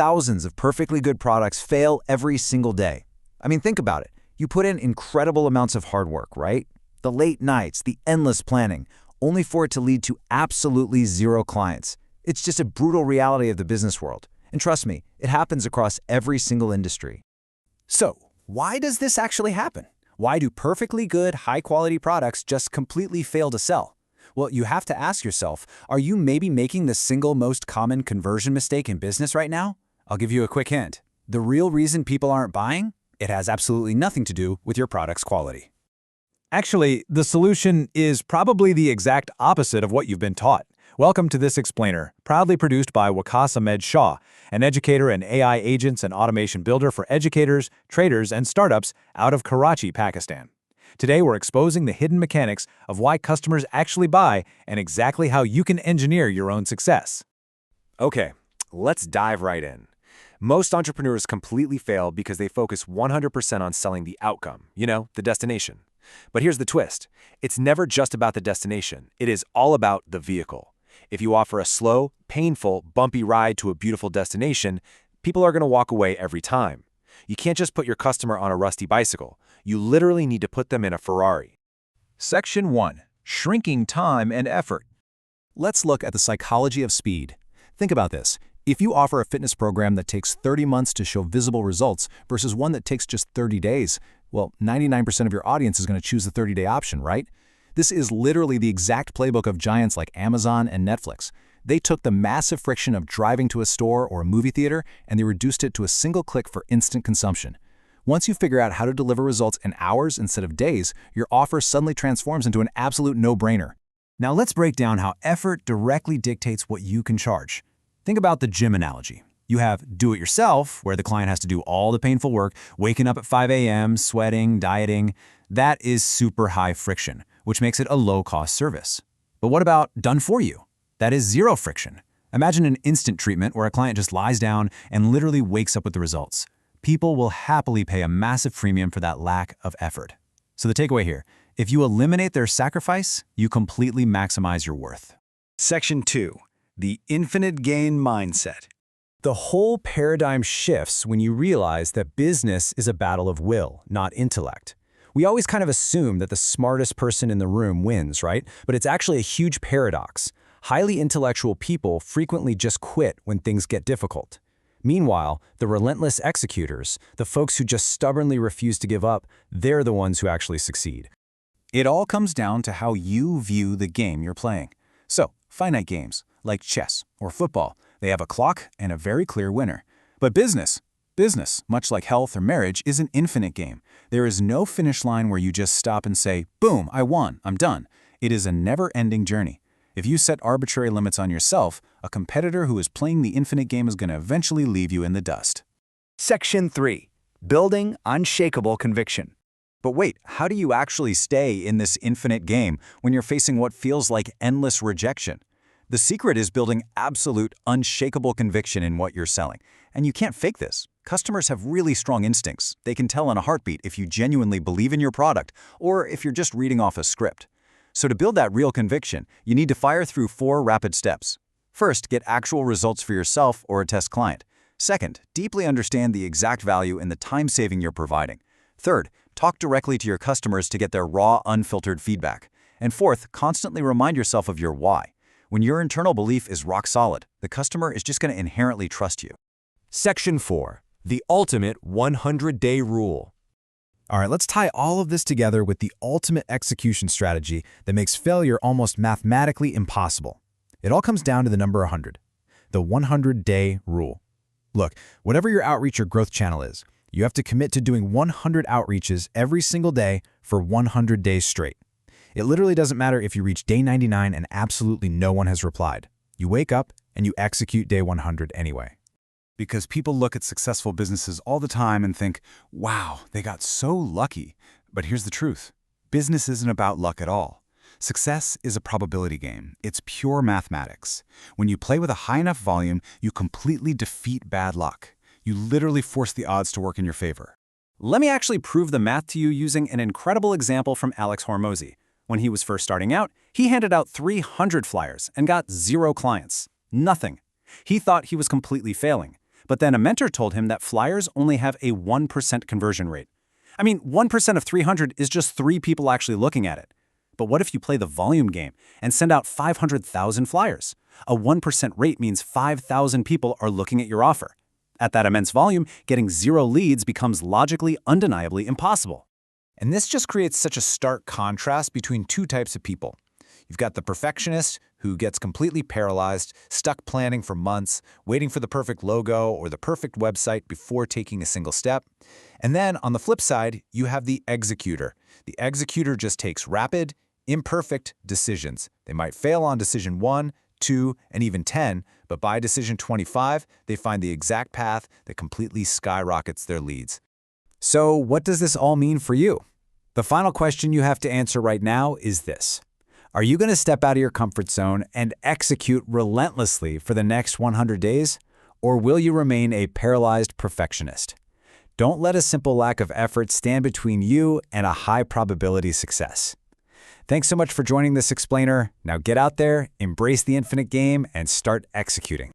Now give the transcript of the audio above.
thousands of perfectly good products fail every single day. I mean, think about it. You put in incredible amounts of hard work, right? The late nights, the endless planning, only for it to lead to absolutely zero clients. It's just a brutal reality of the business world. And trust me, it happens across every single industry. So, why does this actually happen? Why do perfectly good, high-quality products just completely fail to sell? Well, you have to ask yourself, are you maybe making the single most common conversion mistake in business right now? I'll give you a quick hint. The real reason people aren't buying? It has absolutely nothing to do with your product's quality. Actually, the solution is probably the exact opposite of what you've been taught. Welcome to This Explainer, proudly produced by Waqas Ahmed Shah, an educator and AI agents and automation builder for educators, traders, and startups out of Karachi, Pakistan. Today, we're exposing the hidden mechanics of why customers actually buy and exactly how you can engineer your own success. Okay, let's dive right in. Most entrepreneurs completely fail because they focus 100% on selling the outcome, the destination. But here's the twist. It's never just about the destination. It is all about the vehicle. If you offer a slow, painful, bumpy ride to a beautiful destination, people are going to walk away every time. You can't just put your customer on a rusty bicycle. You literally need to put them in a Ferrari. Section 1. Shrinking time and effort. Let's look at the psychology of speed. Think about this. If you offer a fitness program that takes 30 months to show visible results versus one that takes just 30 days, well, 99% of your audience is going to choose the 30-day option, right? This is literally the exact playbook of giants like Amazon and Netflix. They took the massive friction of driving to a store or a movie theater and they reduced it to a single click for instant consumption. Once you figure out how to deliver results in hours instead of days, your offer suddenly transforms into an absolute no-brainer. Now let's break down how effort directly dictates what you can charge. Think about the gym analogy. You have do-it-yourself, where the client has to do all the painful work, waking up at 5 a.m., sweating, dieting. That is super high friction, which makes it a low-cost service. But what about done for you? That is zero friction. Imagine an instant treatment where a client just lies down and literally wakes up with the results. People will happily pay a massive premium for that lack of effort. So the takeaway here, if you eliminate their sacrifice, you completely maximize your worth. Section 2. The infinite gain mindset. The whole paradigm shifts when you realize that business is a battle of will, not intellect. We always kind of assume that the smartest person in the room wins, right? But it's actually a huge paradox. Highly intellectual people frequently just quit when things get difficult. Meanwhile, the relentless executors, the folks who just stubbornly refuse to give up, they're the ones who actually succeed. It all comes down to how you view the game you're playing. So, finite games, like chess or football, they have a clock and a very clear winner. But business, much like health or marriage, is an infinite game. There is no finish line where you just stop and say, boom, I won, I'm done. It is a never-ending journey. If you set arbitrary limits on yourself, a competitor who is playing the infinite game is going to eventually leave you in the dust. Section 3. Building unshakable conviction. But wait, how do you actually stay in this infinite game when you're facing what feels like endless rejection? The secret is building absolute, unshakable conviction in what you're selling. And you can't fake this. Customers have really strong instincts. They can tell in a heartbeat if you genuinely believe in your product or if you're just reading off a script. So to build that real conviction, you need to fire through 4 rapid steps. First, get actual results for yourself or a test client. Second, deeply understand the exact value and the time saving you're providing. Third, talk directly to your customers to get their raw, unfiltered feedback. And fourth, constantly remind yourself of your why. When your internal belief is rock solid, the customer is just going to inherently trust you. Section 4. The ultimate 100-day rule. All right, let's tie all of this together with the ultimate execution strategy that makes failure almost mathematically impossible. It all comes down to the number 100, the 100-day rule. Look, whatever your outreach or growth channel is, you have to commit to doing 100 outreaches every single day for 100 days straight. It literally doesn't matter if you reach day 99 and absolutely no one has replied. You wake up and you execute day 100 anyway. Because people look at successful businesses all the time and think, wow, they got so lucky. But here's the truth. Business isn't about luck at all. Success is a probability game. It's pure mathematics. When you play with a high enough volume, you completely defeat bad luck. You literally force the odds to work in your favor. Let me actually prove the math to you using an incredible example from Alex Hormozi. When he was first starting out, he handed out 300 flyers and got 0 clients. Nothing. He thought he was completely failing. But then a mentor told him that flyers only have a 1% conversion rate. I mean, 1% of 300 is just 3 people actually looking at it. But what if you play the volume game and send out 500,000 flyers? A 1% rate means 5,000 people are looking at your offer. At that immense volume, getting 0 leads becomes logically, undeniably impossible. And this just creates such a stark contrast between two types of people. You've got the perfectionist who gets completely paralyzed, stuck planning for months, waiting for the perfect logo or the perfect website before taking a single step. And then on the flip side, you have the executor. The executor just takes rapid, imperfect decisions. They might fail on decision 1, 2, and even 10, but by decision 25, they find the exact path that completely skyrockets their leads. So what does this all mean for you? The final question you have to answer right now is this. Are you going to step out of your comfort zone and execute relentlessly for the next 100 days? Or will you remain a paralyzed perfectionist? Don't let a simple lack of effort stand between you and a high-probability success. Thanks so much for joining this explainer. Now get out there, embrace the infinite game, and start executing.